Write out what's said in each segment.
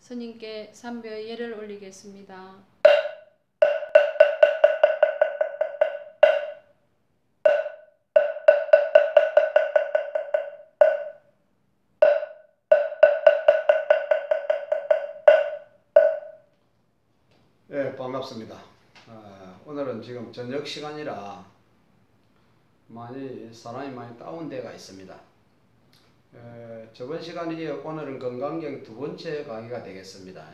스님께 삼배의 예를 올리겠습니다. 네, 반갑습니다. 오늘은 지금 저녁 시간이라 사람이 많이 다운되어 있습니다. 저번 시간에 이어 오늘은 건강경 두 번째 강의가 되겠습니다.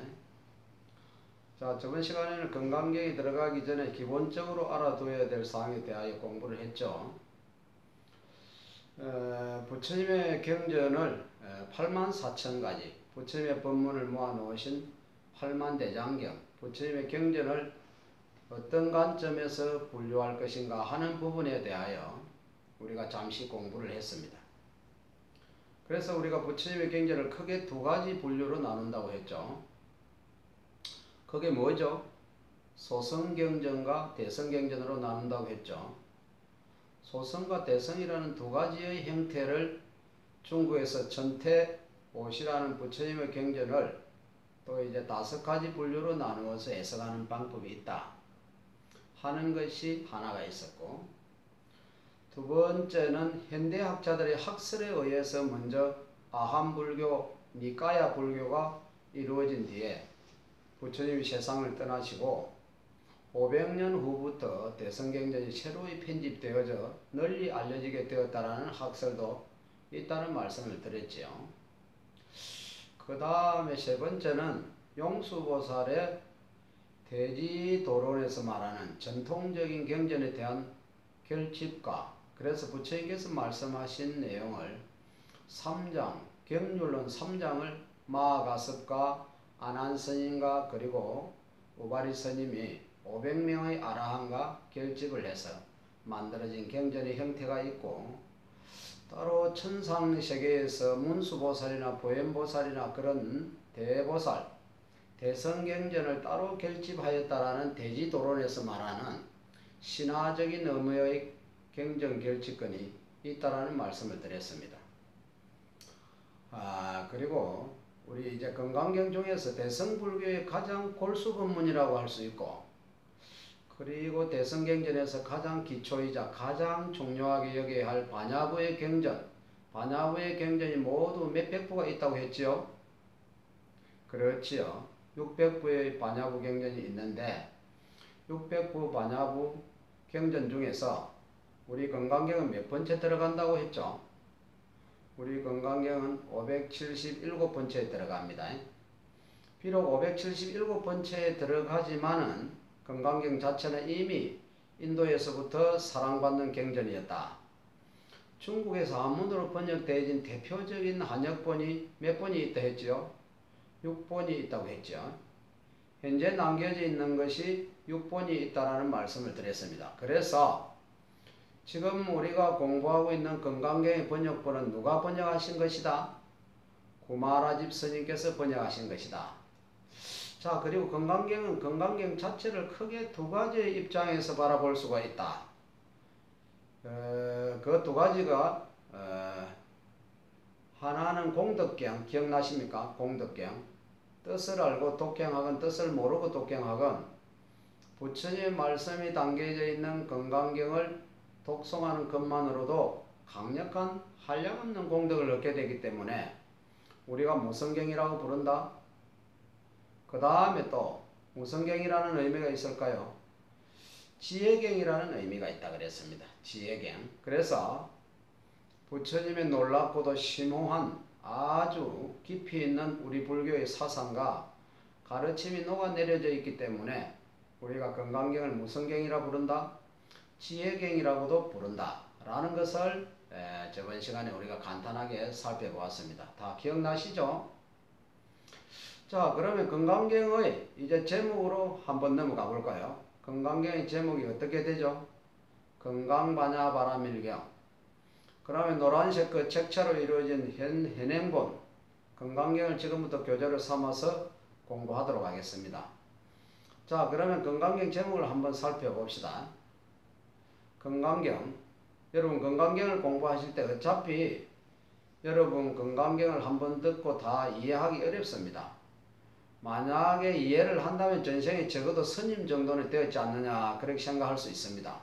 자, 저번 시간에는 건강경에 들어가기 전에 기본적으로 알아둬야 될 사항에 대하여 공부를 했죠. 부처님의 경전을 84,000가지, 부처님의 법문을 모아놓으신 8만대장경, 부처님의 경전을 어떤 관점에서 분류할 것인가 하는 부분에 대하여 우리가 잠시 공부를 했습니다. 그래서 우리가 부처님의 경전을 크게 두 가지 분류로 나눈다고 했죠. 그게 뭐죠? 소성경전과 대성경전으로 나눈다고 했죠. 소성과 대성이라는 두 가지의 형태를 중국에서 천태오시라는 부처님의 경전을 또 이제 5가지 분류로 나누어서 해석하는 방법이 있다 하는 것이 하나가 있었고, 두 번째는 현대학자들의 학설에 의해서 먼저 아함불교, 니까야 불교가 이루어진 뒤에 부처님이 세상을 떠나시고 500년 후부터 대성경전이 새로이 편집되어져 널리 알려지게 되었다라는 학설도 있다는 말씀을 드렸지요. 그 다음에 세 번째는 용수보살의 대지도론에서 말하는 전통적인 경전에 대한 결집과, 그래서 부처님께서 말씀하신 내용을 3장, 경률론 3장을 마하가섭과 아난스님과 그리고 우바리 스님이 500명의 아라한과 결집을 해서 만들어진 경전의 형태가 있고, 따로 천상세계에서 문수보살이나 보현보살이나 그런 대보살, 대성경전을 따로 결집하였다라는 대지도론에서 말하는 신화적인 의미의 경전 결집권이 있다라는 말씀을 드렸습니다. 그리고 우리 이제 건강경 중에서 대성불교의 가장 골수 법문이라고 할 수 있고, 그리고 대성경전에서 가장 기초이자 가장 중요하게 여겨야 할 반야부의 경전, 반야부의 경전이 모두 몇백 부가 있다고 했지요? 그렇지요. 600부의 반야부 경전이 있는데 600부 반야부 경전 중에서 우리 건강경은 몇 번째 들어간다고 했죠? 우리 건강경은 577번째에 들어갑니다. 비록 577번째에 들어가지만은 건강경 자체는 이미 인도에서부터 사랑받는 경전이었다. 중국에서 한문으로 번역되어진 대표적인 한역본이 몇 번이 있다 했죠? 6번이 있다고 했죠. 현재 남겨져 있는 것이 6번이 있다라는 말씀을 드렸습니다. 그래서 지금 우리가 공부하고 있는 건강경의 번역본은 누가 번역하신 것이다? 구마라집 스님께서 번역하신 것이다. 자, 그리고 건강경은 건강경 자체를 크게 두 가지의 입장에서 바라볼 수가 있다. 그 두 가지가 하나는 공덕경, 기억나십니까? 공덕경. 뜻을 알고 독경하건 뜻을 모르고 독경하건 부처님의 말씀이 담겨져 있는 건강경을 독송하는 것만으로도 강력한 한량없는 공덕을 얻게 되기 때문에 우리가 무성경이라고 부른다. 그 다음에 또 무성경이라는 의미가 있을까요? 지혜경이라는 의미가 있다 그랬습니다. 지혜경. 그래서 부처님의 놀랍고도 심오한 아주 깊이 있는 우리 불교의 사상과 가르침이 녹아내려져 있기 때문에 우리가 건강경을 무성경이라 부른다, 지혜경이라고도 부른다 라는 것을 저번 시간에 우리가 간단하게 살펴보았습니다. 다 기억나시죠? 자, 그러면 건강경의 이제 제목으로 한번 넘어가 볼까요? 건강경의 제목이 어떻게 되죠? 건강반야바라밀경. 그러면 노란색 그 책자로 이루어진 현행본 건강경을 지금부터 교재로 삼아서 공부하도록 하겠습니다. 자, 그러면 건강경 제목을 한번 살펴봅시다. 건강경. 여러분 건강경을 공부하실 때 어차피 여러분 건강경을 한번 듣고 다 이해하기 어렵습니다. 만약에 이해를 한다면 전생에 적어도 스님 정도는 되었지 않느냐 그렇게 생각할 수 있습니다.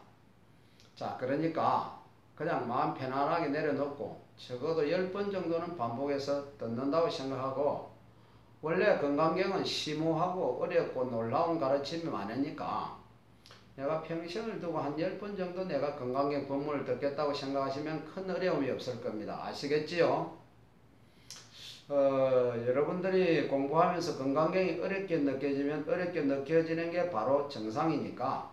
자, 그러니까 그냥 마음 편안하게 내려놓고 적어도 10번 정도는 반복해서 듣는다고 생각하고, 원래 건강경은 심오하고 어렵고 놀라운 가르침이 많으니까 내가 평생을 두고 한 10번 정도 내가 건강경 법문을 듣겠다고 생각하시면 큰 어려움이 없을 겁니다. 아시겠지요? 여러분들이 공부하면서 건강경이 어렵게 느껴지면 어렵게 느껴지는 게 바로 정상이니까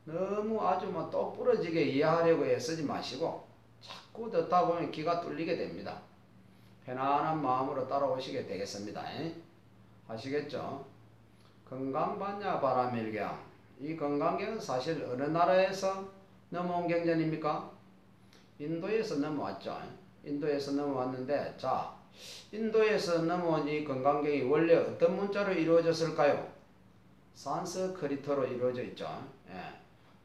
너무 아주 뭐 또 부러지게 이해하려고 애쓰지 마시고 자꾸 듣다 보면 귀가 뚫리게 됩니다. 편안한 마음으로 따라오시게 되겠습니다. 아시겠죠? 건강반야 바라밀경. 이 건강경은 사실 어느 나라에서 넘어온 경전입니까? 인도에서 넘어왔죠. 인도에서 넘어왔는데, 자, 인도에서 넘어온 이 건강경이 원래 어떤 문자로 이루어졌을까요? 산스크리트어로 이루어져 있죠.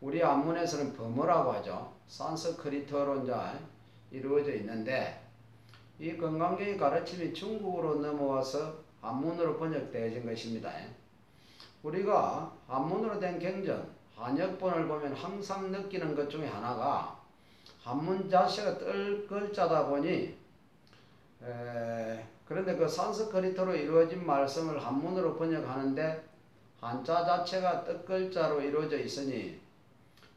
우리 한문에서는 범어라고 하죠. 산스크리트어로 이제 이루어져 있는데, 이 건강경의 가르침이 중국으로 넘어와서 한문으로 번역되어진 것입니다. 우리가 한문으로 된 경전, 한역본을 보면 항상 느끼는 것 중에 하나가 한문 자체가 뜰 글자다 보니, 그런데 그 산스크리트어로 이루어진 말씀을 한문으로 번역하는데 한자 자체가 뜻 글자로 이루어져 있으니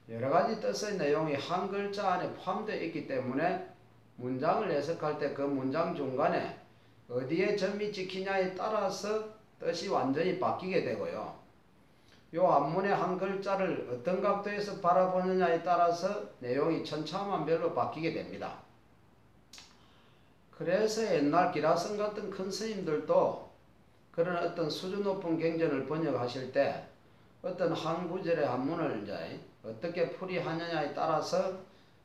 여러가지 뜻의 내용이 한 글자 안에 포함되어 있기 때문에 문장을 해석할 때 그 문장 중간에 어디에 점이 찍히냐에 따라서 뜻이 완전히 바뀌게 되고요. 요 한문의 한 글자를 어떤 각도에서 바라보느냐에 따라서 내용이 천차만별로 바뀌게 됩니다. 그래서 옛날 기라성 같은 큰 스님들도 그런 어떤 수준 높은 경전을 번역하실 때 어떤 한 구절의 한문을 이제 어떻게 풀이하느냐에 따라서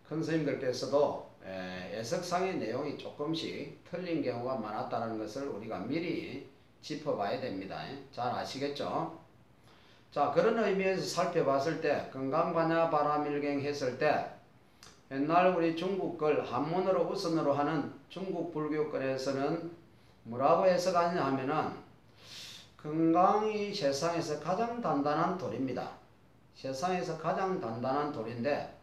큰 스님들께서도 해석상의 내용이 조금씩 틀린 경우가 많았다는 것을 우리가 미리 짚어봐야 됩니다. 잘 아시겠죠? 자, 그런 의미에서 살펴봤을 때 건강반야 바라밀경 했을 때 옛날 우리 중국 걸 한문으로 우선으로 하는 중국 불교권에서는 뭐라고 해석하느냐 하면은 건강이 세상에서 가장 단단한 돌입니다. 세상에서 가장 단단한 돌인데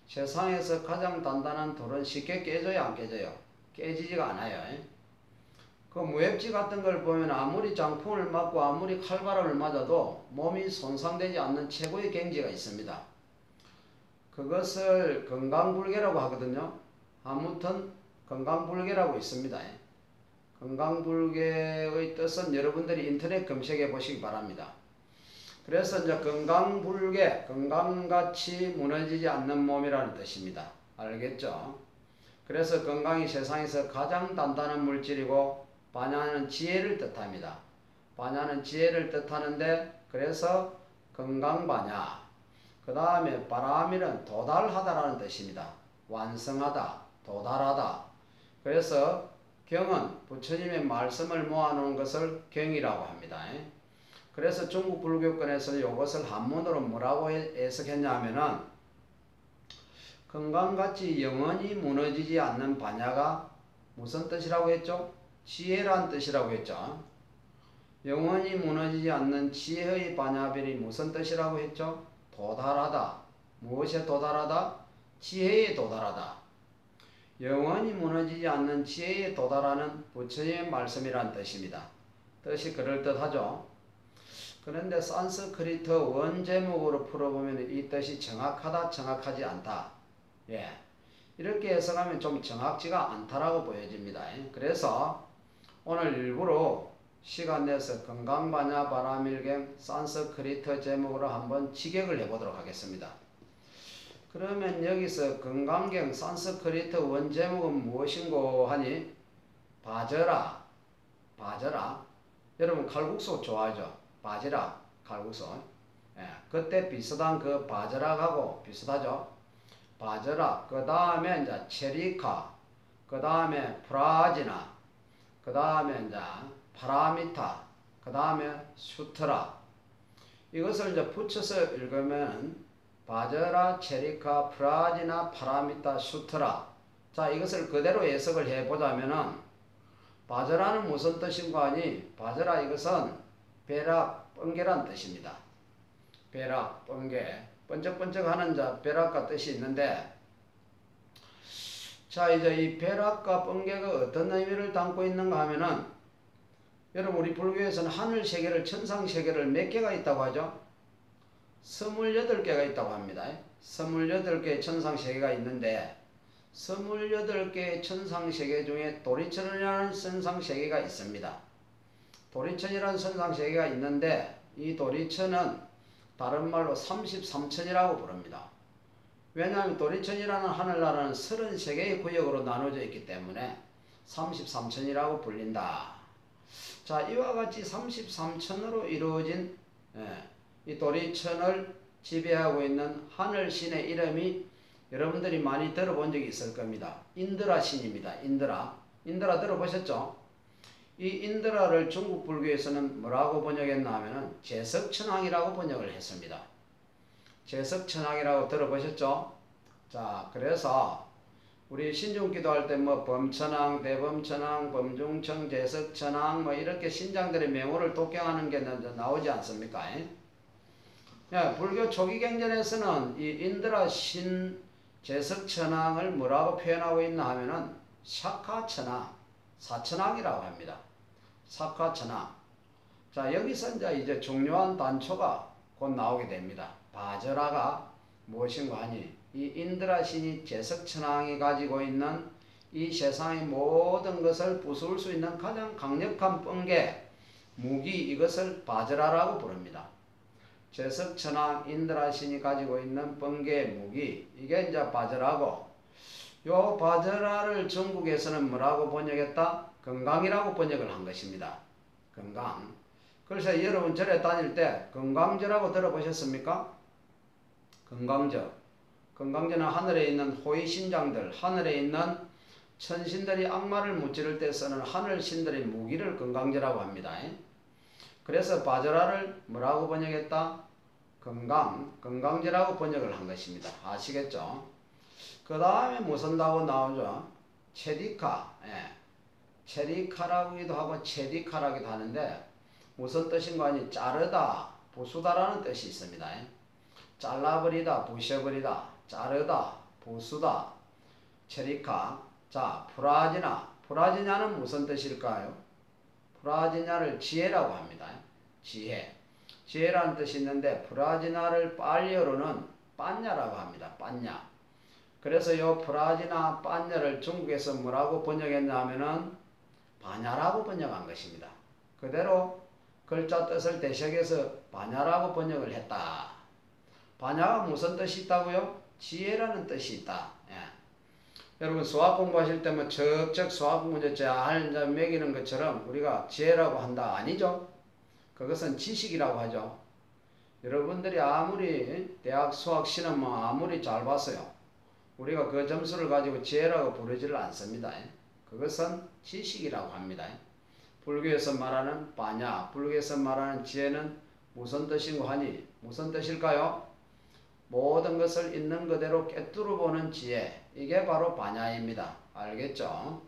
세상에서 가장 단단한 돌은 쉽게 깨져요, 안 깨져요? 깨지지가 않아요. 그 무협지 같은 걸 보면 아무리 장풍을 맞고 아무리 칼바람을 맞아도 몸이 손상되지 않는 최고의 경지가 있습니다. 그것을 건강불개라고 하거든요. 아무튼 건강불개라고 있습니다. 건강불개의 뜻은 여러분들이 인터넷 검색해 보시기 바랍니다. 그래서 이제 건강불개, 건강같이 무너지지 않는 몸이라는 뜻입니다. 알겠죠? 그래서 건강이 세상에서 가장 단단한 물질이고 반야는 지혜를 뜻합니다. 반야는 지혜를 뜻하는데 그래서 건강반야. 그 다음에 바람이는 도달하다라는 뜻입니다. 완성하다, 도달하다. 그래서 경은 부처님의 말씀을 모아놓은 것을 경이라고 합니다. 그래서 중국 불교권에서 이것을 한문으로 뭐라고 해석했냐 하면은 건강같이 영원히 무너지지 않는 반야가 무슨 뜻이라고 했죠? 지혜란 뜻이라고 했죠. 영원히 무너지지 않는 지혜의 반야별이 무슨 뜻이라고 했죠? 도달하다. 무엇에 도달하다? 지혜에 도달하다. 영원히 무너지지 않는 지혜에 도달하는 부처님의 말씀이란 뜻입니다. 뜻이 그럴듯하죠. 그런데 산스크리트 원 제목으로 풀어보면 이 뜻이 정확하다, 정확하지 않다. 이렇게 해석하면 좀 정확지가 않다라고 보여집니다. 그래서 오늘 일부러 시간 내서 건강반야 바라밀경 산스크리트 제목으로 한번 직역을 해보도록 하겠습니다. 그러면 여기서 건강경 산스크리트 원 제목은 무엇인고 하니 바저라, 바저라. 여러분 칼국수 좋아하죠? 바지락, 칼국수. 그때 비슷한 그 바저락하고 비슷하죠? 바저락, 그 다음에 이제 체리카, 그 다음에 프라지나, 그 다음에 이제 파라미타, 그 다음에 수트라. 이것을 이제 붙여서 읽으면 바저라, 체리카, 프라지나, 파라미타, 수트라. 자, 이것을 그대로 해석을 해보자면은 바저라는 무슨 뜻인가 하니 바저라 이것은 벼락, 번개란 뜻입니다. 벼락, 번개, 번쩍번쩍하는 자 벼락과 뜻이 있는데 자 이제 이 벼락과 번개가 어떤 의미를 담고 있는가 하면은 여러분 우리 불교에서는 하늘 세계를 천상 세계를 몇 개가 있다고 하죠? 28개가 있다고 합니다. 28개의 천상 세계가 있는데 28개의 천상 세계 중에 도리천이라는 천상 세계가 있습니다. 도리천이라는 천상 세계가 있는데 이 도리천은 다른 말로 33천이라고 부릅니다. 왜냐하면 도리천이라는 하늘나라는 33개의 구역으로 나눠져 있기 때문에 33천이라고 불린다. 자, 이와 같이 33천으로 이루어진 이 도리천을 지배하고 있는 하늘신의 이름이 여러분들이 많이 들어본 적이 있을 겁니다. 인드라 신입니다. 인드라. 인드라 들어보셨죠? 이 인드라를 중국 불교에서는 뭐라고 번역했나 하면은 제석천왕이라고 번역을 했습니다. 제석천왕이라고 들어보셨죠? 자, 그래서 우리 신중 기도할 때 뭐 범천왕, 대범천왕, 범중청, 제석천왕 뭐 이렇게 신장들의 명호를 독경하는 게 나오지 않습니까? 예, 불교 초기 경전에서는 이 인드라 신 제석천왕을 뭐라고 표현하고 있나 하면은 샤카천왕, 사천왕이라고 합니다. 샤카천왕. 자, 여기서 이제 중요한 단초가 곧 나오게 됩니다. 바저라가 무엇인가 하니 이 인드라 신이 제석천왕이 가지고 있는 이 세상의 모든 것을 부술 수 있는 가장 강력한 번개, 무기 이것을 바저라라고 부릅니다. 제석천왕 인드라 신이 가지고 있는 번개 무기 이게 이제 바저라고 요 바저라를 중국에서는 뭐라고 번역했다? 건강이라고 번역을 한 것입니다. 건강. 그래서 여러분 절에 다닐 때 건강저라고 들어보셨습니까? 건강저. 건강저는 하늘에 있는 호위신장들, 하늘에 있는 천신들이 악마를 무찌를 때 쓰는 하늘신들의 무기를 건강저라고 합니다. 그래서 바저라를 뭐라고 번역했다? 건강저라고 번역을 한 것입니다. 아시겠죠? 그 다음에 무슨 다고 나오죠? 체디카. 체디카라고도 하고 체디카라기도 하는데 무슨 뜻인가 하니 자르다, 부수다라는 뜻이 있습니다. 잘라버리다, 부셔버리다, 자르다, 부수다, 체리카. 자, 프라지나. 프라지냐는 무슨 뜻일까요? 프라지냐를 지혜라고 합니다. 지혜. 지혜라는 뜻이 있는데 프라지나를 빨리어로는 빠냐라고 합니다. 빠냐. 그래서 요 프라지나 빠냐를 중국에서 뭐라고 번역했냐 하면은 바냐라고 번역한 것입니다. 그대로 글자 뜻을 대식해서 바냐라고 번역을 했다. 바냐가 무슨 뜻이 있다고요? 지혜라는 뜻이 있다. 여러분 수학 공부하실 때 뭐 척척 수학 문제 잘 매기는 것처럼 우리가 지혜라고 한다 아니죠? 그것은 지식이라고 하죠. 여러분들이 아무리 대학 수학 시험 뭐 아무리 잘 봤어요. 우리가 그 점수를 가지고 지혜라고 부르지를 않습니다. 그것은 지식이라고 합니다. 불교에서 말하는 바냐, 불교에서 말하는 지혜는 무슨 뜻인고 하니 무슨 뜻일까요? 모든 것을 있는 그대로 꿰뚫어 보는 지혜, 이게 바로 바냐입니다. 알겠죠?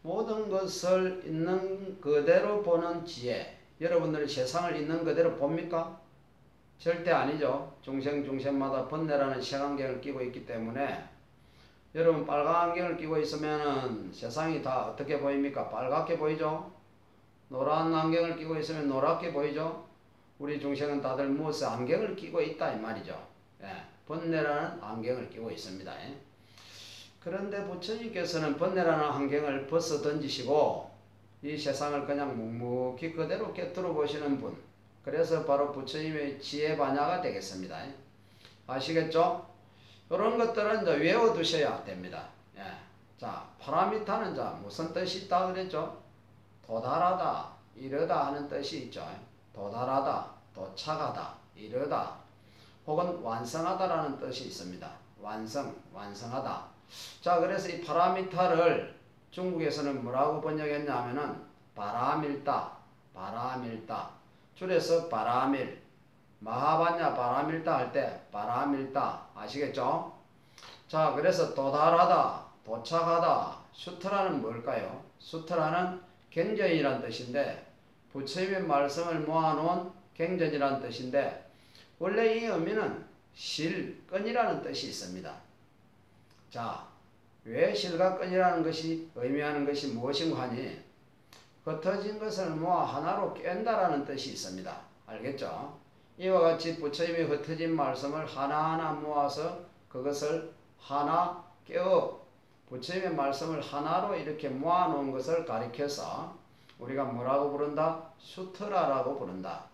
모든 것을 있는 그대로 보는 지혜. 여러분들이 세상을 있는 그대로 봅니까? 절대 아니죠. 중생마다 번뇌라는 색안경을 끼고 있기 때문에 여러분 빨간 안경을 끼고 있으면 세상이 다 어떻게 보입니까? 빨갛게 보이죠? 노란 안경을 끼고 있으면 노랗게 보이죠? 우리 중생은 다들 무엇을 안경을 끼고 있다 이 말이죠. 번뇌라는 안경을 끼고 있습니다. 그런데 부처님께서는 번뇌라는 안경을 벗어 던지시고 이 세상을 그냥 묵묵히 그대로 꿰뚫어 보시는 분. 그래서 바로 부처님의 지혜 반야가 되겠습니다. 아시겠죠? 이런 것들은 이제 외워두셔야 됩니다. 자, 파라미타는 자 무슨 뜻이 있다 그랬죠? 도달하다, 이르다 하는 뜻이 있죠. 도달하다, 도착하다, 이르다, 혹은 완성하다라는 뜻이 있습니다. 완성하다. 자, 그래서 이 파라미타를 중국에서는 뭐라고 번역했냐 하면은 바라밀다. 줄여서 바라밀. 마하반야 바라밀다 할 때 바라밀다. 아시겠죠? 자, 그래서 도달하다, 도착하다, 수트라는 뭘까요? 수트라는 경전이란 뜻인데 부처님의 말씀을 모아놓은 경전이란 뜻인데 원래 이 의미는 실, 끈이라는 뜻이 있습니다. 자, 왜 실과 끈이라는 것이 의미하는 것이 무엇인가 하니 흩어진 것을 모아 하나로 깬다라는 뜻이 있습니다. 알겠죠? 이와 같이 부처님의 흩어진 말씀을 하나하나 모아서 그것을 하나 깨어 부처님의 말씀을 하나로 이렇게 모아놓은 것을 가리켜서 우리가 뭐라고 부른다? 수트라라고 부른다.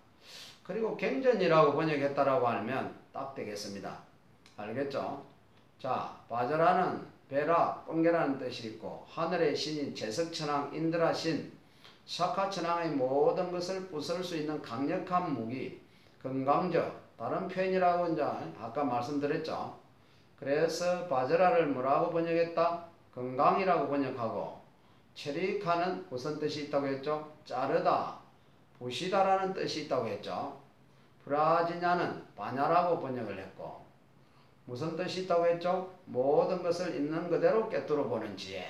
그리고 경전이라고 번역했다라고 하면 딱 되겠습니다. 알겠죠? 자, 바저라는 베라, 뻥개라는 뜻이 있고 하늘의 신인 제석천왕 인드라신 샤카천왕의 모든 것을 부술 수 있는 강력한 무기 건강저 다른 표현이라고 이제 아까 말씀드렸죠. 그래서 바저라를 뭐라고 번역했다? 건강이라고 번역하고 체리카는 무슨 뜻이 있다고 했죠? 자르다, 부시다라는 뜻이 있다고 했죠. 브라지냐는 바냐라고 번역을 했고 무슨 뜻이 있다고 했죠? 모든 것을 있는 그대로 꿰뚫어 보는 지혜.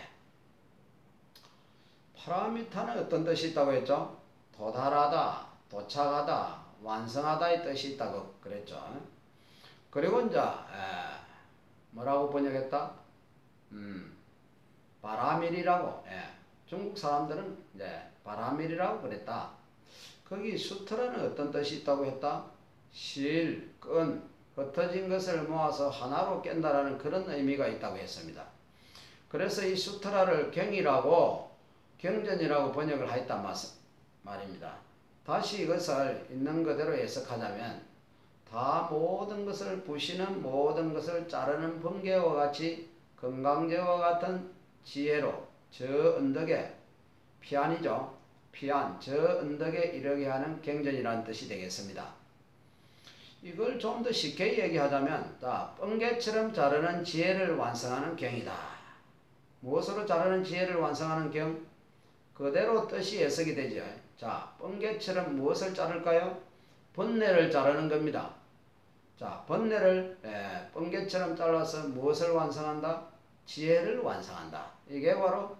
파라미타는 어떤 뜻이 있다고 했죠? 도달하다, 도착하다, 완성하다의 뜻이 있다고 그랬죠. 그리고 이제 뭐라고 번역했다? 바라밀이라고. 중국 사람들은 이제 바라밀이라고 그랬다. 거기 수트라는 어떤 뜻이 있다고 했다? 실, 끈, 흩어진 것을 모아서 하나로 깬다라는 그런 의미가 있다고 했습니다. 그래서 이 수트라를 경이라고 경전이라고 번역을 하였단 말입니다. 다시 이것을 있는 그대로 해석하자면 다 모든 것을 부시는 모든 것을 자르는 번개와 같이 건강제와 같은 지혜로 저 언덕에 피안이죠. 피안, 저 언덕에 이르게 하는 경전이라는 뜻이 되겠습니다. 이걸 좀 더 쉽게 얘기하자면 번개처럼 자르는 지혜를 완성하는 경이다. 무엇으로 자르는 지혜를 완성하는 경? 그대로 뜻이 해석이 되죠. 자, 번개처럼 무엇을 자를까요? 번뇌를 자르는 겁니다. 자, 번뇌를 번개처럼 잘라서 무엇을 완성한다? 지혜를 완성한다. 이게 바로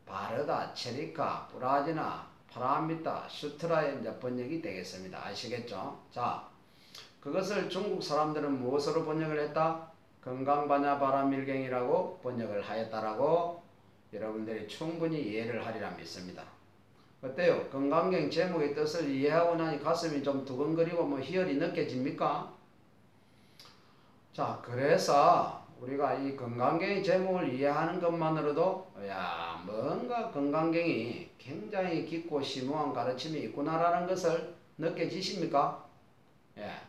바르다, 체리카, 브라지나, 파라미타, 슈트라의 이제 번역이 되겠습니다. 아시겠죠? 자, 그것을 중국 사람들은 무엇으로 번역을 했다? 건강바냐 바라밀경이라고 번역을 하였다라고 여러분들이 충분히 이해를 하리라 믿습니다. 어때요? 건강경 제목의 뜻을 이해하고 나니 가슴이 좀 두근거리고 뭐 희열이 느껴집니까? 자, 그래서 우리가 이 건강경의 제목을 이해하는 것만으로도 뭔가 건강경이 굉장히 깊고 심오한 가르침이 있구나라는 것을 느껴지십니까?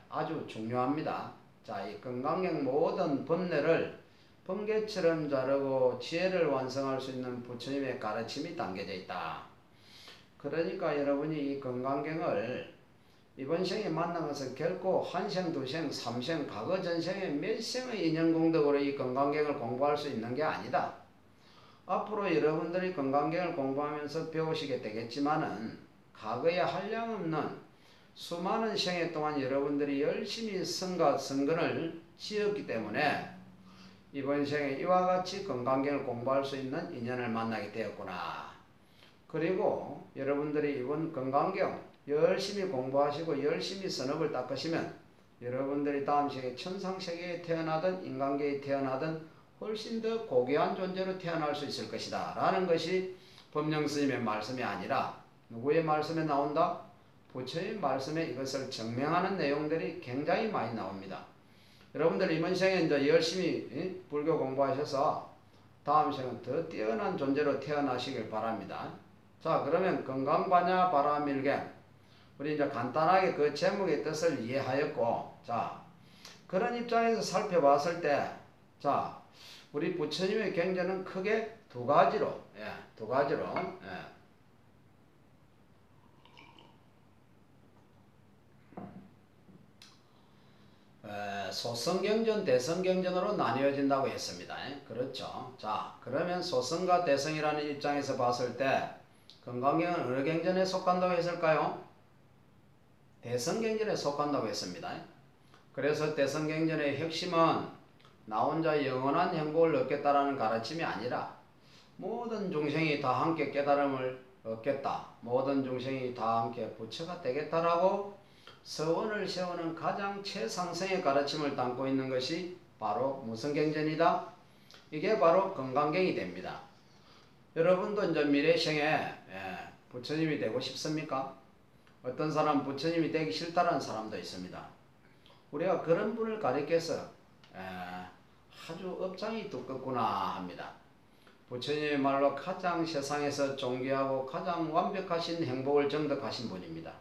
아주 중요합니다. 자, 이 건강경 모든 번뇌를 번개처럼 자르고 지혜를 완성할 수 있는 부처님의 가르침이 담겨져 있다. 그러니까 여러분이 이 건강경을 이번 생에 만난 것은 결코 한 생, 두 생, 삼생, 과거 전생에 몇 생의 인연공덕으로 이 건강경을 공부할 수 있는 게 아니다. 앞으로 여러분들이 건강경을 공부하면서 배우시게 되겠지만은 과거에 한량없는 수많은 생애 동안 여러분들이 열심히 성과 성근을 지었기 때문에 이번 생에 이와 같이 건강경을 공부할 수 있는 인연을 만나게 되었구나. 그리고 여러분들이 이번 건강경 열심히 공부하시고 열심히 선업을 닦으시면 여러분들이 다음 생에 천상세계에 태어나든 인간계에 태어나든 훨씬 더 고귀한 존재로 태어날 수 있을 것이다 라는 것이 법령스님의 말씀이 아니라 누구의 말씀에 나온다? 부처의 말씀에 이것을 증명하는 내용들이 굉장히 많이 나옵니다. 여러분들 이번 생에 이제 열심히 불교 공부하셔서 다음 생은 더 뛰어난 존재로 태어나시길 바랍니다. 자, 그러면 건강바냐 바라밀경 우리 이제 간단하게 그 제목의 뜻을 이해하였고, 자, 그런 입장에서 살펴봤을 때, 자, 우리 부처님의 경전은 크게 두 가지로, 소성경전, 대성경전으로 나뉘어진다고 했습니다. 그렇죠. 자, 그러면 소성과 대성이라는 입장에서 봤을 때, 건강경은 어느 경전에 속한다고 했을까요? 대성경전에 속한다고 했습니다. 그래서 대성경전의 핵심은 나 혼자 영원한 행복을 얻겠다라는 가르침이 아니라 모든 중생이 다 함께 깨달음을 얻겠다. 모든 중생이 다 함께 부처가 되겠다라고 서원을 세우는 가장 최상승의 가르침을 담고 있는 것이 바로 무슨 경전이다? 이게 바로 건강경이 됩니다. 여러분도 이제 미래생에 부처님이 되고 싶습니까? 어떤 사람 부처님이 되기 싫다는 사람도 있습니다. 우리가 그런 분을 가리켜서 아주 업장이 두껍구나 합니다. 부처님의 말로 가장 세상에서 존귀하고 가장 완벽하신 행복을 정득하신 분입니다.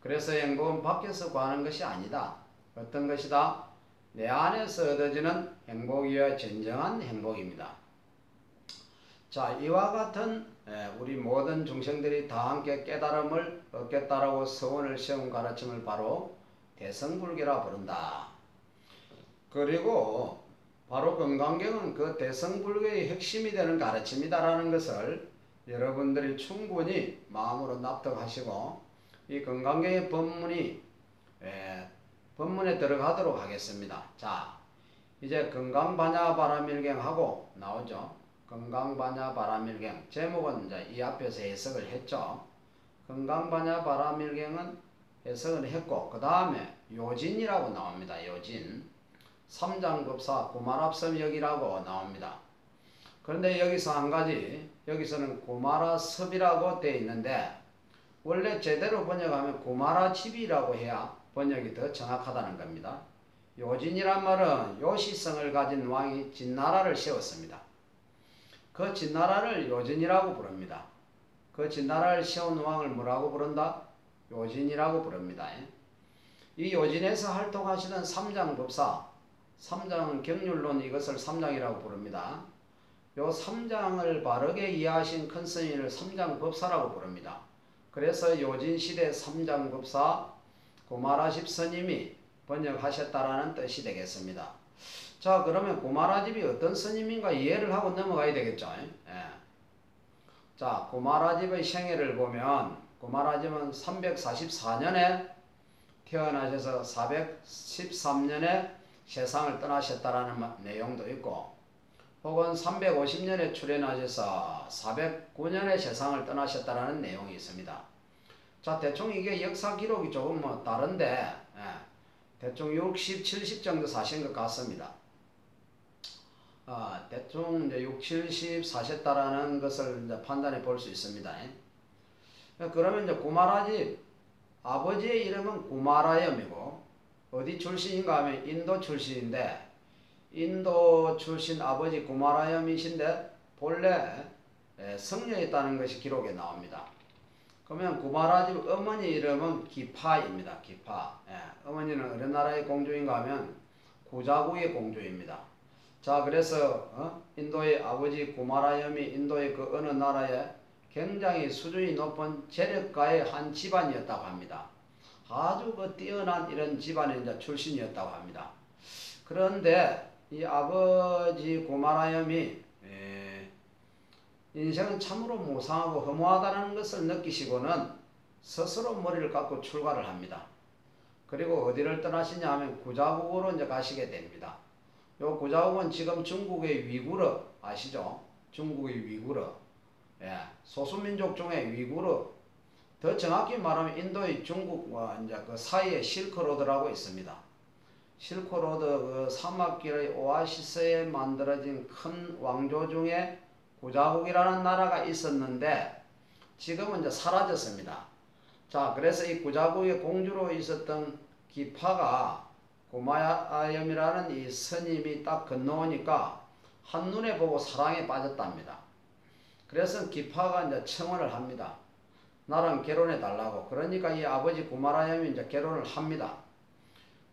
그래서 행복은 밖에서 구하는 것이 아니다. 어떤 것이다? 내 안에서 얻어지는 행복이야 진정한 행복입니다. 자, 이와 같은 우리 모든 중생들이 다 함께 깨달음을 얻겠다라고 서원을 세운 가르침을 바로 대성불교라 부른다. 그리고 바로 건강경은 그 대성불교의 핵심이 되는 가르침이다라는 것을 여러분들이 충분히 마음으로 납득하시고 이 건강경의 법문에 들어가도록 하겠습니다. 자, 이제 건강반야바라밀경하고 나오죠. 건강반야바라밀경 제목은 이제 이 앞에서 해석을 했죠. 건강반야바라밀경은 해석을 했고 그 다음에 요진이라고 나옵니다. 요진 삼장급사 구마랍섭역이라고 나옵니다. 그런데 여기서 한 가지, 여기서는 구마라섭이라고 되어 있는데 원래 제대로 번역하면 구마라집이라고 해야 번역이 더 정확하다는 겁니다. 요진이란 말은 요시성을 가진 왕이 진나라를 세웠습니다. 그 진나라를 요진이라고 부릅니다. 그 진나라를 세운 왕을 뭐라고 부른다? 요진이라고 부릅니다. 이 요진에서 활동하시는 삼장법사, 삼장은 경률론 이것을 삼장이라고 부릅니다. 요 삼장을 바르게 이해하신 큰 스님을 삼장법사라고 부릅니다. 그래서 요진시대 삼장법사 고마라집 스님이 번역하셨다라는 뜻이 되겠습니다. 자, 그러면 고마라집이 어떤 스님인가 이해를 하고 넘어가야 되겠죠. 자, 고마라집의 생애를 보면 고마라집은 344년에 태어나셔서 413년에 세상을 떠나셨다라는 내용도 있고 혹은 350년에 출현하셔서 409년에 세상을 떠나셨다라는 내용이 있습니다. 자, 대충 이게 역사 기록이 조금 다른데 대충 60, 70 정도 사신 것 같습니다. 대충 이제 6, 70 사셨다라는 것을 이제 판단해 볼 수 있습니다. 그러면 이제 구마라집 아버지의 이름은 구마라염이고 어디 출신인가 하면 인도 출신인데 인도 출신 아버지 구마라염이신데 본래 성녀였다는 것이 기록에 나옵니다. 그러면 구마라집 어머니 이름은 기파입니다. 기파. 어머니는 어느 나라의 공주인가 하면 구자국의 공주입니다. 자, 그래서 인도의 아버지 구마라염이 인도의 그 어느 나라에 굉장히 수준이 높은 재력가의 한 집안이었다고 합니다. 아주 그 뛰어난 이런 집안의 이제 출신이었다고 합니다. 그런데 이 아버지 구마라염이 인생은 참으로 무상하고 허무하다는 것을 느끼시고는 스스로 머리를 깎고 출가를 합니다. 그리고 어디를 떠나시냐 하면 구자국으로 이제 가시게 됩니다. 요 구자국은 지금 중국의 위구르 아시죠? 중국의 위구르. 소수민족 중에 위구르. 더 정확히 말하면 인도의 중국과 이제 그 사이에 실크로드라고 있습니다. 실크로드 그 사막길의 오아시스에 만들어진 큰 왕조 중에 구자국이라는 나라가 있었는데 지금은 이제 사라졌습니다. 자, 그래서 이 구자국의 공주로 있었던 기파가 구마야염이라는 이 스님이 딱 건너오니까 한눈에 보고 사랑에 빠졌답니다. 그래서 기파가 이제 청혼을 합니다. 나랑 결혼해 달라고. 그러니까 이 아버지 구마라염이 이제 결혼을 합니다.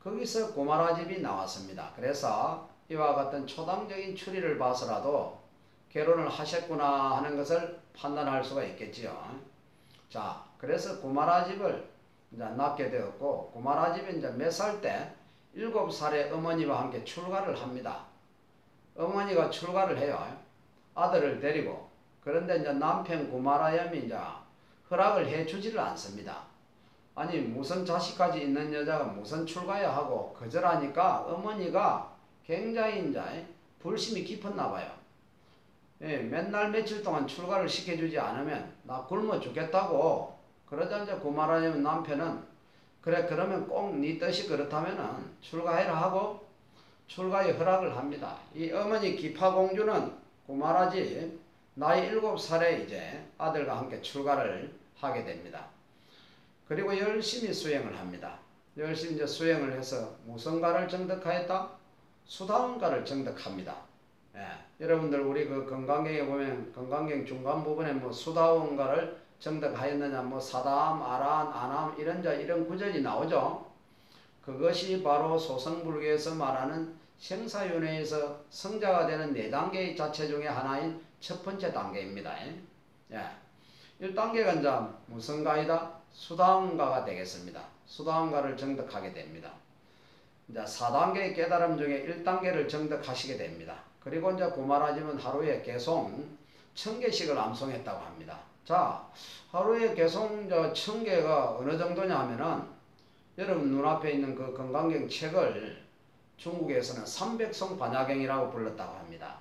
거기서 구마라집이 나왔습니다. 그래서 이와 같은 초당적인 추리를 봐서라도 결혼을 하셨구나 하는 것을 판단할 수가 있겠지요. 자, 그래서 구마라집을 이제 낳게 되었고, 구마라집이 이제 몇 살 때 7살의 어머니와 함께 출가를 합니다. 어머니가 출가를 해요. 아들을 데리고. 그런데 이제 남편 구마라염이 이제 허락을 해 주지를 않습니다. 아니, 무슨 자식까지 있는 여자가 무슨 출가야 하고 거절하니까 어머니가 굉장히 이제 불심이 깊었나 봐요. 예, 맨날 며칠 동안 출가를 시켜주지 않으면 나 굶어 죽겠다고. 그러자 이제 구마라님 남편은 그래 그러면 꼭 네 뜻이 그렇다면은 출가해라 하고 출가의 허락을 합니다. 이 어머니 기파공주는 구마라집 나이 7살에 이제 아들과 함께 출가를 하게 됩니다. 그리고 열심히 수행을 합니다. 열심히 이제 수행을 해서 무슨 가를 정득하였다? 수다원가를 정득합니다. 예, 여러분들 우리 그 건강경에 보면 건강경 중간 부분에 뭐 수다원가를 정득하였느냐 뭐 사담, 아란, 아남 이런 구절이 나오죠. 그것이 바로 소승불교에서 말하는 생사윤회에서 성자가 되는 4단계 자체 중에 하나인 첫 번째 단계입니다. 예. 1단계가 이제 무슨 가이다? 수다원가가 되겠습니다. 수다원가를 정득하게 됩니다. 이제 4단계의 깨달음 중에 1단계를 정득하시게 됩니다. 그리고 이제 구마라집은 하루에 계속 1000개씩을 암송했다고 합니다. 자, 하루에 계속 1000개가 어느 정도냐 하면은 여러분 눈앞에 있는 그 건강경 책을 중국에서는 300송 반야경이라고 불렀다고 합니다.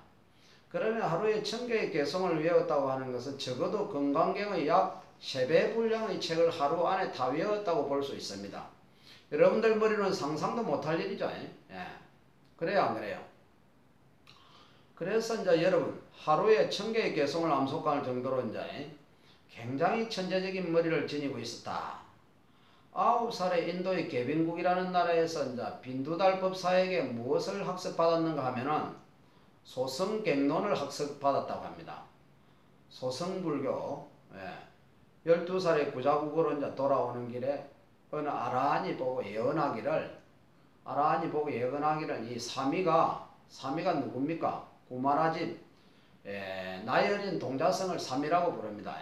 그러면 하루에 1000개의 개성을 외웠다고 하는 것은 적어도 건강경의 약 3배 분량의 책을 하루 안에 다 외웠다고 볼 수 있습니다. 여러분들 머리로는 상상도 못할 일이죠. 예. 그래요, 안 그래요? 그래서 이제 여러분 하루에 1000개의 개성을 암송할 정도로 이제 굉장히 천재적인 머리를 지니고 있었다. 9살에 인도의 개빈국이라는 나라에서 이제 빈두달 법사에게 무엇을 학습받았는가 하면은 소승갱론을 학습받았다고 합니다. 소승불교. 예. 12살에 구자국으로 이제 돌아오는 길에 어느 아라한이 보고 예언하기를 이 사미가 누굽니까? 구마라집 나이 어린 동자성을 사미라고 부릅니다.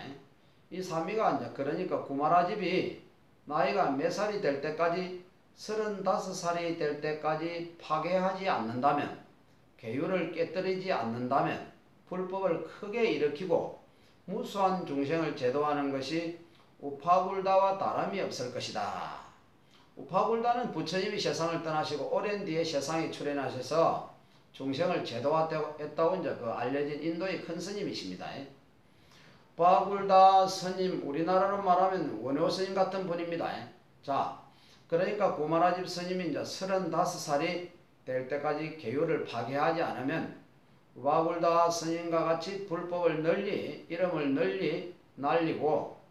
이 사미가 이제 그러니까 구마라집이 나이가 몇 살이 될 때까지 35살이 될 때까지 파괴하지 않는다면 계율을 깨뜨리지 않는다면 불법을 크게 일으키고 무수한 중생을 제도하는 것이 우파굴다와 다름이 없을 것이다. 우파굴다는 부처님이 세상을 떠나시고 오랜 뒤에 세상에 출현하셔서 중생을 제도했다고 이제 그 알려진 인도의 큰 스님이십니다. 바굴다 스님, 우리나라로 말하면 원효 스님 같은 분입니다. 자, 그러니까 구마라집 스님이 이제 35살이 될 때까지 계율을 파괴하지 않으면 바굴다 스님과 같이 불법을 이름을 널리 날리고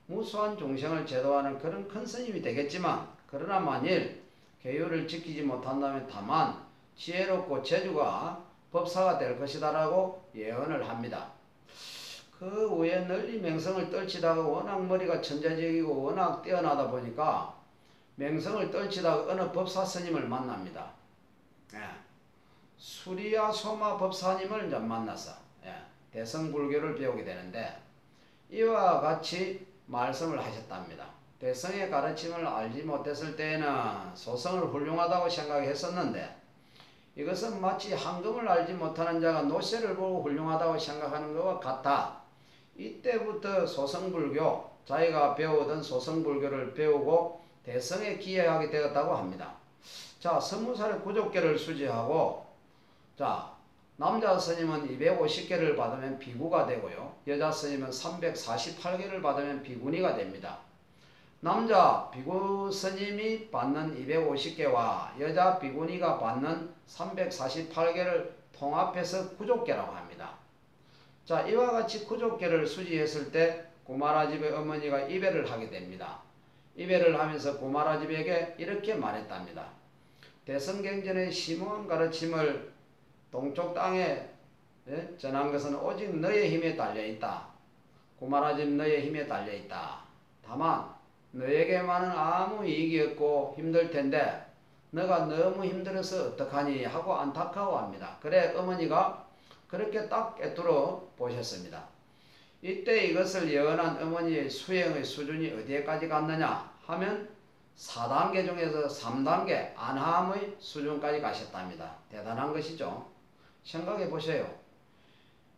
무수한 중생을 제도하는 그런 큰 스님이 되겠지만, 그러나 만일 계율을 지키지 못한다면 다만 지혜롭고 재주가 법사가 될 것이다라고 예언을 합니다. 그 후에 널리 명성을 떨치다가 워낙 머리가 천재적이고 워낙 뛰어나다 보니까 명성을 떨치다가 어느 법사 스님을 만납니다. 예. 수리야 소마 법사님을 이제 만나서 대성불교를 배우게 되는데 이와 같이 말씀을 하셨답니다. 대성의 가르침을 알지 못했을 때에는 소성을 훌륭하다고 생각했었는데 이것은 마치 황금을 알지 못하는 자가 노쇠를 보고 훌륭하다고 생각하는 것과 같아. 이때부터 소성불교, 자기가 배우던 소성불교를 배우고 대성에 기여하게 되었다고 합니다. 자, 20살에 구족계를 수지하고, 자, 남자 스님은 250개를 받으면 비구가 되고요. 여자 스님은 348개를 받으면 비구니가 됩니다. 남자 비구 스님이 받는 250개와 여자 비구니가 받는 348개를 통합해서 구족계라고 합니다. 자, 이와 같이 구족계를 수지했을 때 구마라집의 어머니가 이별을 하게 됩니다. 이별을 하면서 구마라집에게 이렇게 말했답니다. 대성경전의 심오한 가르침을 동쪽 땅에 전한 것은 오직 너의 힘에 달려있다. 구마라집 너의 힘에 달려있다. 다만 너에게만은 아무 이익이 없고 힘들 텐데 너가 너무 힘들어서 어떡하니 하고 안타까워합니다. 그래 어머니가 그렇게 딱 꿰뚫어 보셨습니다. 이때 이것을 예언한 어머니의 수행의 수준이 어디에까지 갔느냐 하면 4단계 중에서 3단계 안함의 수준까지 가셨답니다. 대단한 것이죠. 생각해 보세요.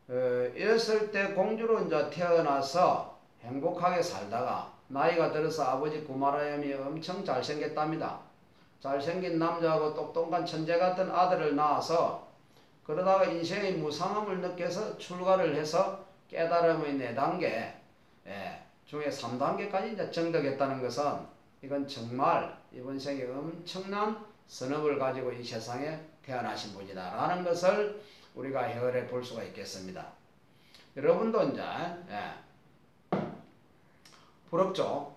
이랬을 때 공주로 이제 태어나서 행복하게 살다가 나이가 들어서 아버지 구마라염이 엄청 잘생겼답니다. 잘생긴 남자하고 똑똑한 천재 같은 아들을 낳아서 그러다가 인생의 무상함을 느껴서 출가를 해서 깨달음의 4단계 중에 3단계까지 이제 정득했다는 것은 이건 정말 이번 생에 엄청난 선업을 가지고 이 세상에 태어나신 분이다 라는 것을 우리가 헤아려 볼 수가 있겠습니다. 여러분도 이제 부럽죠?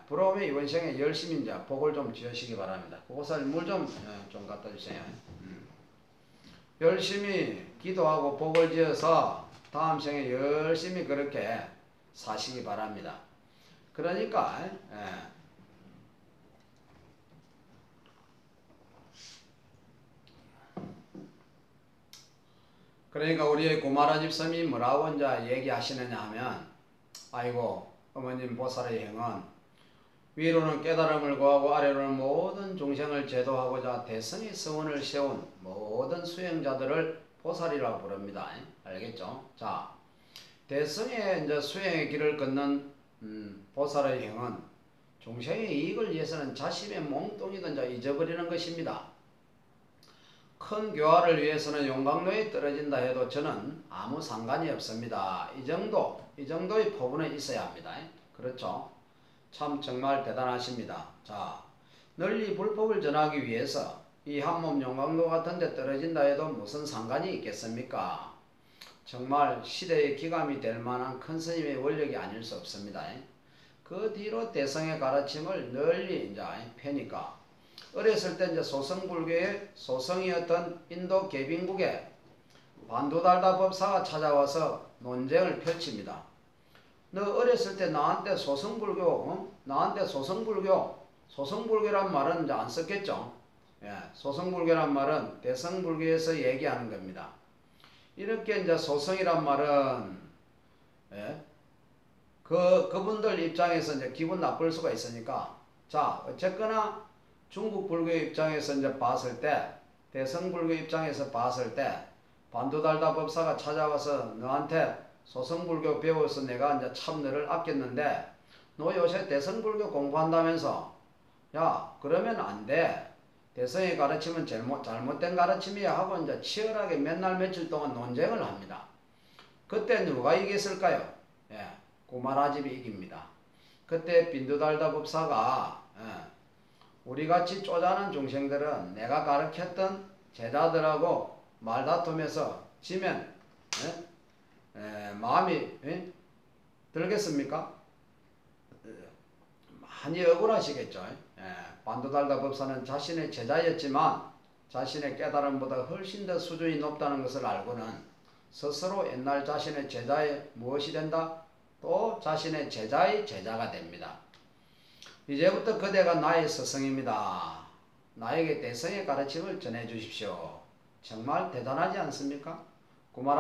부러우면 이번 생에 열심히 이제 복을 좀 지으시기 바랍니다. 그곳을 물 좀 갖다 주세요. 열심히 기도하고 복을 지어서 다음 생에 열심히 그렇게 사시기 바랍니다. 그러니까 우리의 고마라 집사님이 뭐라고 이제 얘기하시느냐 하면, 아이고 어머님 보살의 행은 위로는 깨달음을 구하고 아래로는 모든 종생을 제도하고자 대성의 성원을 세운 모든 수행자들을 보살이라고 부릅니다. 알겠죠? 자, 대성의 이제 수행의 길을 걷는 보살의 행은 종생의 이익을 위해서는 자신의 몽뚱이도 이제 잊어버리는 것입니다. 큰 교화를 위해서는 용광로에 떨어진다 해도 저는 아무 상관이 없습니다. 이 정도의 포부는 있어야 합니다. 그렇죠? 참 정말 대단하십니다. 자, 널리 불법을 전하기 위해서 이 한몸 용광로 같은 데 떨어진다 해도 무슨 상관이 있겠습니까? 정말 시대의 기감이 될 만한 큰 스님의 원력이 아닐 수 없습니다. 그 뒤로 대성의 가르침을 널리 이제 펴니까 어렸을 때 이제 소성불교의 소성이었던 인도 계빈국에 반도달다 법사가 찾아와서 논쟁을 펼칩니다. 너 어렸을 때 나한테 소성불교, 소성불교란 말은 이제 안 썼겠죠. 소성불교란 말은 대성불교에서 얘기하는 겁니다. 이렇게 이제 소성이란 말은 그분들 입장에서 이제 기분 나쁠 수가 있으니까, 자, 어쨌거나 중국 불교 입장에서 이제 봤을 때, 대성불교 입장에서 봤을 때, 반도달다 법사가 찾아와서 너한테 소성불교 배워서 내가 이제 참 너를 아꼈는데, 너 요새 대성불교 공부한다면서, 야, 그러면 안 돼. 대성의 가르침은 잘못된 가르침이야 하고 이제 치열하게 몇 날 며칠 동안 논쟁을 합니다. 그때 누가 이겼을까요? 고마라집이 이깁니다. 그때 빈두달다 법사가 우리같이 쪼잔한 중생들은 내가 가르쳤던 제자들하고 말다툼해서 지면 마음이 들겠습니까? 많이 억울하시겠죠. 반도달다 법사는 자신의 제자였지만 자신의 깨달음보다 훨씬 더 수준이 높다는 것을 알고는 스스로 옛날 자신의 제자의 무엇이 된다? 또 자신의 제자의 제자가 됩니다. 이제부터 그대가 나의 스승입니다. 나에게 대성의 가르침을 전해 주십시오. 정말 대단하지 않습니까? 고마라